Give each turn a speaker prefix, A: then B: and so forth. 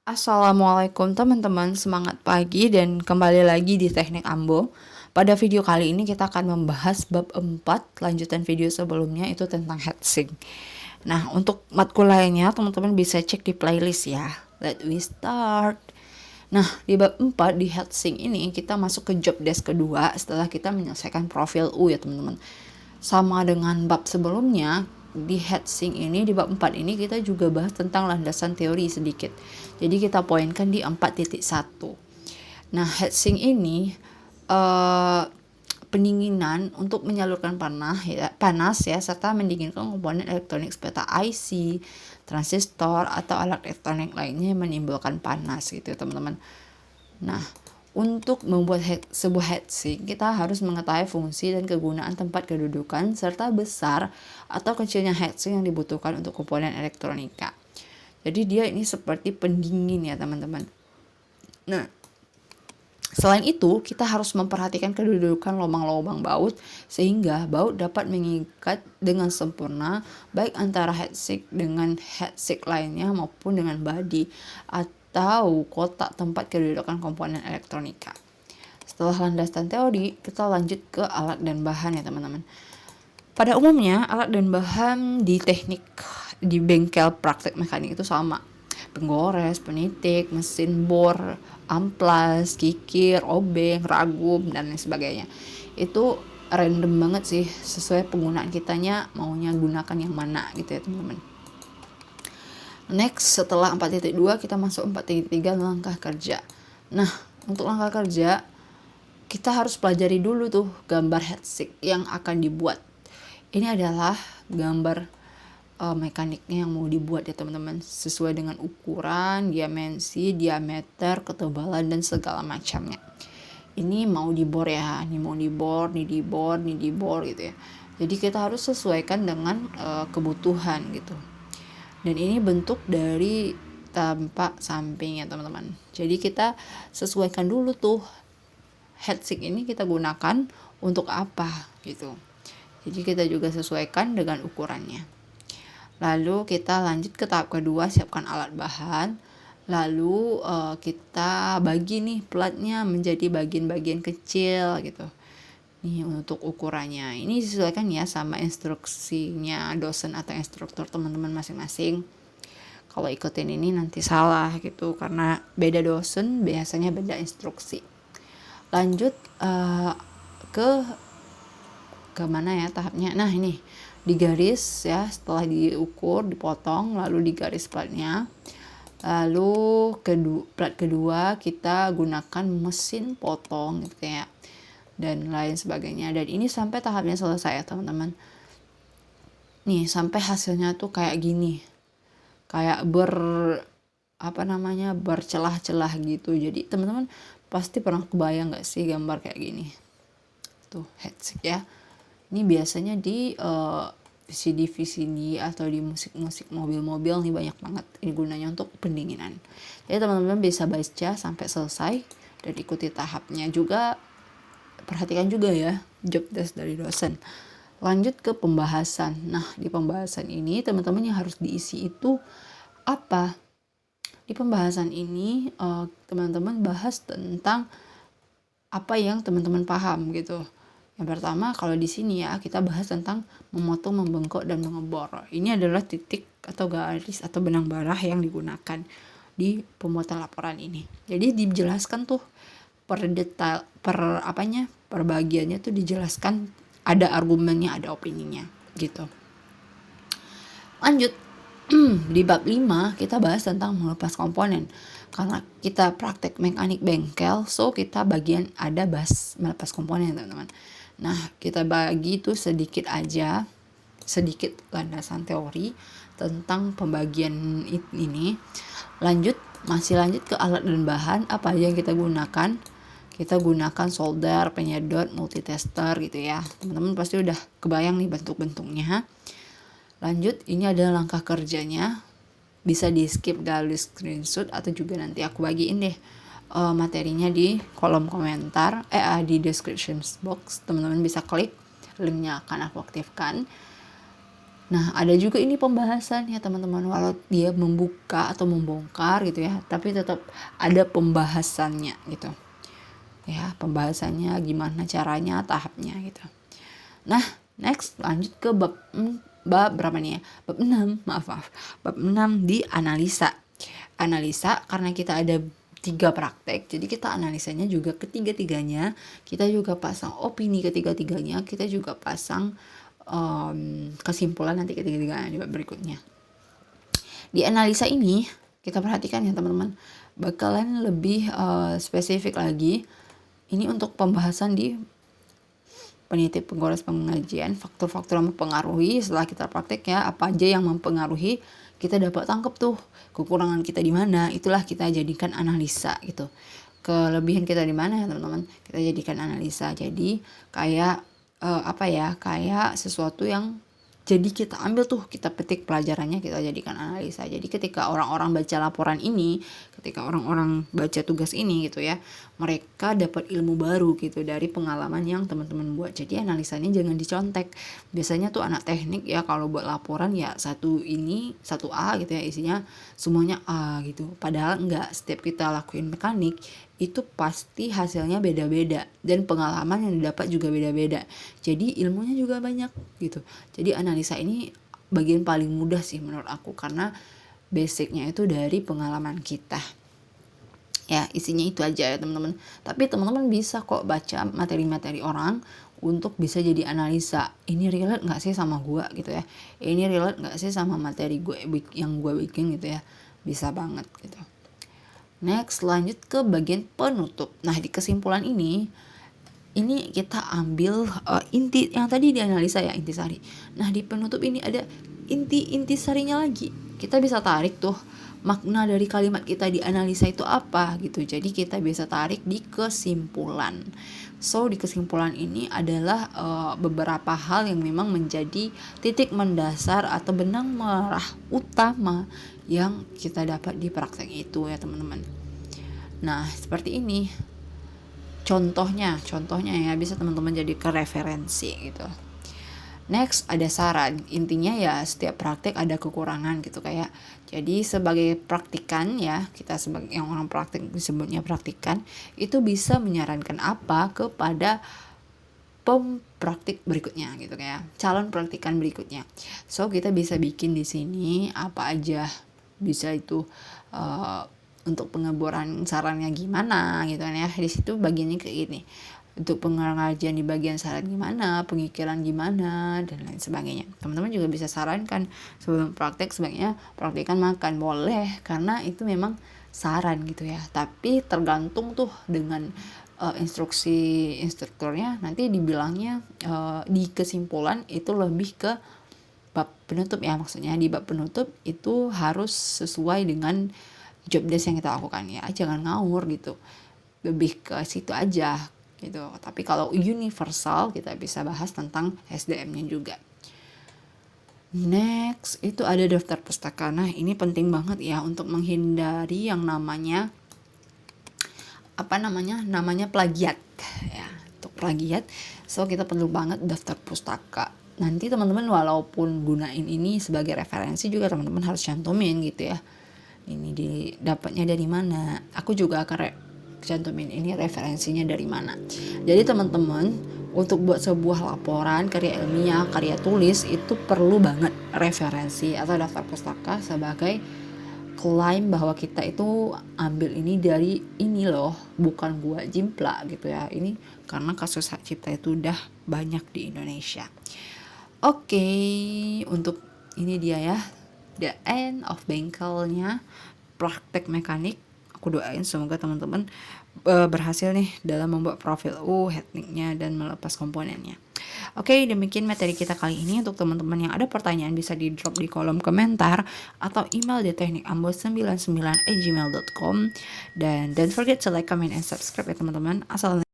A: Assalamualaikum teman-teman, semangat pagi dan kembali lagi di Teknik Ambo. Pada video kali ini kita akan membahas bab 4, lanjutan video sebelumnya itu tentang heatsink. Nah, untuk matkul lainnya teman-teman bisa cek di playlist ya. Let we start. Nah, di bab 4 di heatsink ini kita masuk ke job desk kedua setelah kita menyelesaikan profil U ya teman-teman. Sama dengan bab sebelumnya, di heatsink ini, di bab 4 ini kita juga bahas tentang landasan teori sedikit. Jadi kita poinkan di 4.1. Nah, heatsink ini pendinginan untuk menyalurkan panas ya serta mendinginkan komponen elektronik seperti IC, transistor atau alat elektronik lainnya yang menimbulkan panas gitu teman-teman. Nah, untuk membuat sebuah heatsink, kita harus mengetahui fungsi dan kegunaan tempat kedudukan serta besar atau kecilnya heatsink yang dibutuhkan untuk komponen elektronika. Jadi dia ini seperti pendingin ya teman-teman. Nah, selain itu, kita harus memperhatikan kedudukan lubang-lubang baut sehingga baut dapat mengikat dengan sempurna baik antara heatsink dengan heatsink lainnya maupun dengan body atau kotak tempat kedudukan komponen elektronika. Setelah landasan teori, kita lanjut ke alat dan bahan ya teman-teman. Pada umumnya, alat dan bahan di bengkel praktek mekanik itu sama. Penggores, penitik, mesin bor, amplas, kikir, obeng, ragum, dan lain sebagainya. Itu random banget sih, sesuai penggunaan kitanya maunya gunakan yang mana gitu ya teman-teman. Next, setelah 4.2 kita masuk 4.3 langkah kerja. Nah, untuk langkah kerja kita harus pelajari dulu tuh gambar heatsink yang akan dibuat. Ini adalah gambar mekaniknya yang mau dibuat ya teman-teman, sesuai dengan ukuran, dimensi, diameter, ketebalan dan segala macamnya. Ini mau dibor ya, ini mau dibor, ini dibor gitu ya. Jadi kita harus sesuaikan dengan kebutuhan gitu. Dan ini bentuk dari tampak samping ya teman-teman. Jadi kita sesuaikan dulu tuh heatsink ini kita gunakan untuk apa gitu. Jadi kita juga sesuaikan dengan ukurannya. Lalu kita lanjut ke tahap kedua, siapkan alat bahan. Lalu kita bagi nih platnya menjadi bagian-bagian kecil gitu. Nih untuk ukurannya, ini disesuaikan ya sama instruksinya dosen atau instruktur teman-teman masing-masing. Kalau ikutin ini nanti salah gitu, karena beda dosen biasanya beda instruksi. Lanjut ke mana ya tahapnya. Nah ini digaris ya, setelah diukur dipotong lalu digaris platnya. Lalu plat kedua kita gunakan mesin potong gitu kayak dan lain sebagainya. Dan ini sampai tahapnya selesai ya teman-teman. Nih sampai hasilnya tuh kayak gini, kayak bercelah-celah gitu. Jadi teman-teman pasti pernah kebayang gak sih gambar kayak gini tuh heatsink ya. Ini biasanya di VCD atau di musik-musik mobil-mobil nih banyak banget. Ini gunanya untuk pendinginan. Jadi teman-teman bisa baca sampai selesai dan ikuti tahapnya juga. Perhatikan juga ya job desk dari dosen. Lanjut ke pembahasan. Nah, di pembahasan ini teman-teman yang harus diisi itu apa? Di pembahasan ini teman-teman bahas tentang apa yang teman-teman paham gitu. Yang pertama, kalau di sini ya kita bahas tentang memotong, membengkok, dan mengebor. Ini adalah titik atau garis atau benang barah yang digunakan di pembuatan laporan ini. Jadi dijelaskan tuh per detail, per bagiannya tuh dijelaskan, ada argumennya, ada opininya gitu. Lanjut di bab 5 kita bahas tentang melepas komponen. Karena kita praktek mekanik bengkel, so kita bagian ada bahas melepas komponen teman-teman. Nah, kita bagi itu sedikit landasan teori tentang pembagian ini. Masih lanjut ke alat dan bahan, apa aja yang kita gunakan. Kita gunakan solder, penyedot, multitester gitu ya. Teman-teman pasti udah kebayang nih bentuk-bentuknya. Lanjut, ini adalah langkah kerjanya. Bisa di skip dari screenshot atau juga nanti aku bagiin deh materinya di kolom komentar, di description box. Teman-teman bisa klik limnya akan aku aktifkan. Nah, ada juga ini pembahasan ya teman-teman, walau dia membuka atau membongkar gitu ya, tapi tetap ada pembahasannya gitu. Ya, pembahasannya gimana caranya, tahapnya gitu. Nah, next lanjut ke bab berapa nih ya? Bab 6, maaf. Bab 6 di analisa. Analisa karena kita ada 3 praktek, jadi kita analisanya juga ketiga-tiganya, kita juga pasang opini ketiga-tiganya, kita juga pasang kesimpulan nanti ketiga-tiganya di bab berikutnya. Di analisa ini kita perhatikan ya teman-teman, bakalan lebih spesifik lagi. Ini untuk pembahasan di penitip penggores pengajian, faktor-faktor yang mempengaruhi. Setelah kita praktek ya, apa aja yang mempengaruhi, kita dapat tangkap tuh kekurangan kita di mana, itulah kita jadikan analisa gitu. Kelebihan kita di mana ya teman-teman, kita jadikan analisa. Jadi kayak kayak sesuatu yang jadi kita ambil tuh, kita petik pelajarannya, kita jadikan analisa. Jadi ketika orang-orang baca laporan ini, ketika orang-orang baca tugas ini gitu ya, mereka dapat ilmu baru gitu dari pengalaman yang teman-teman buat. Jadi analisanya jangan dicontek. Biasanya tuh anak teknik ya kalau buat laporan ya 1A gitu ya, isinya semuanya A gitu. Padahal enggak, setiap kita lakuin mekanik itu pasti hasilnya beda-beda dan pengalaman yang didapat juga beda-beda. Jadi ilmunya juga banyak gitu. Jadi analisa ini bagian paling mudah sih menurut aku, karena basicnya itu dari pengalaman kita. Ya, isinya itu aja ya teman-teman. Tapi teman-teman bisa kok baca materi-materi orang untuk bisa jadi analisa. Ini relate nggak sih sama gue gitu ya? Ini relate nggak sih sama materi gue yang gue bikin gitu ya? Bisa banget gitu. Next, lanjut ke bagian penutup. Nah, di kesimpulan ini kita ambil inti yang tadi dianalisa ya, intisari. Nah, di penutup ini ada intisarinya lagi. Kita bisa tarik tuh makna dari kalimat kita dianalisa itu apa gitu. Jadi kita bisa tarik di kesimpulan. So, di kesimpulan ini adalah beberapa hal yang memang menjadi titik mendasar atau benang merah utama yang kita dapat di praktek itu ya teman-teman. Nah, seperti ini contohnya ya, bisa teman-teman jadi ke referensi gitu. Next, ada saran. Intinya ya setiap praktek ada kekurangan gitu, kayak jadi sebagai praktikan ya, kita sebagai yang orang praktek disebutnya praktikan, itu bisa menyarankan apa kepada pempraktik berikutnya gitu, kayak calon praktikan berikutnya. So kita bisa bikin di sini apa aja, bisa itu untuk pengeboran sarannya gimana gitu kan ya. Di situ bagiannya kayak gini. Untuk pengajian di bagian saran gimana, pengikiran gimana, dan lain sebagainya. Teman-teman juga bisa sarankan sebelum praktek sebaiknya praktikan makan, boleh, karena itu memang saran gitu ya. Tapi tergantung tuh dengan instruksi instrukturnya, nanti dibilangnya di kesimpulan itu lebih ke bab penutup ya, maksudnya di bab penutup itu harus sesuai dengan job desk yang kita lakukan ya, jangan ngawur gitu, lebih ke situ aja gitu. Tapi kalau universal kita bisa bahas tentang SDM-nya juga. Next, itu ada daftar pustaka. Nah, ini penting banget ya untuk menghindari yang namanya plagiat ya. Untuk plagiat, so kita perlu banget daftar pustaka. Nanti teman-teman walaupun gunain ini sebagai referensi juga teman-teman harus cantumin gitu ya. Ini dapatnya dari mana? Aku juga akan cantumin ini referensinya dari mana. Jadi teman-teman untuk buat sebuah laporan karya ilmiah, karya tulis itu perlu banget referensi atau daftar pustaka sebagai klaim bahwa kita itu ambil ini dari ini loh, bukan buat jimpla gitu ya. Ini karena kasus hak cipta itu udah banyak di Indonesia. Oke, untuk ini dia ya, the end of bengkelnya praktek mekanik. Aku doain semoga teman-teman berhasil nih dalam membuat profil tekniknya dan melepas komponennya. Oke, demikian materi kita kali ini. Untuk teman-teman yang ada pertanyaan bisa di drop di kolom komentar atau email di teknikambos99@gmail.com. Dan don't forget to like, comment, and subscribe ya teman-teman. Assalamualaikum.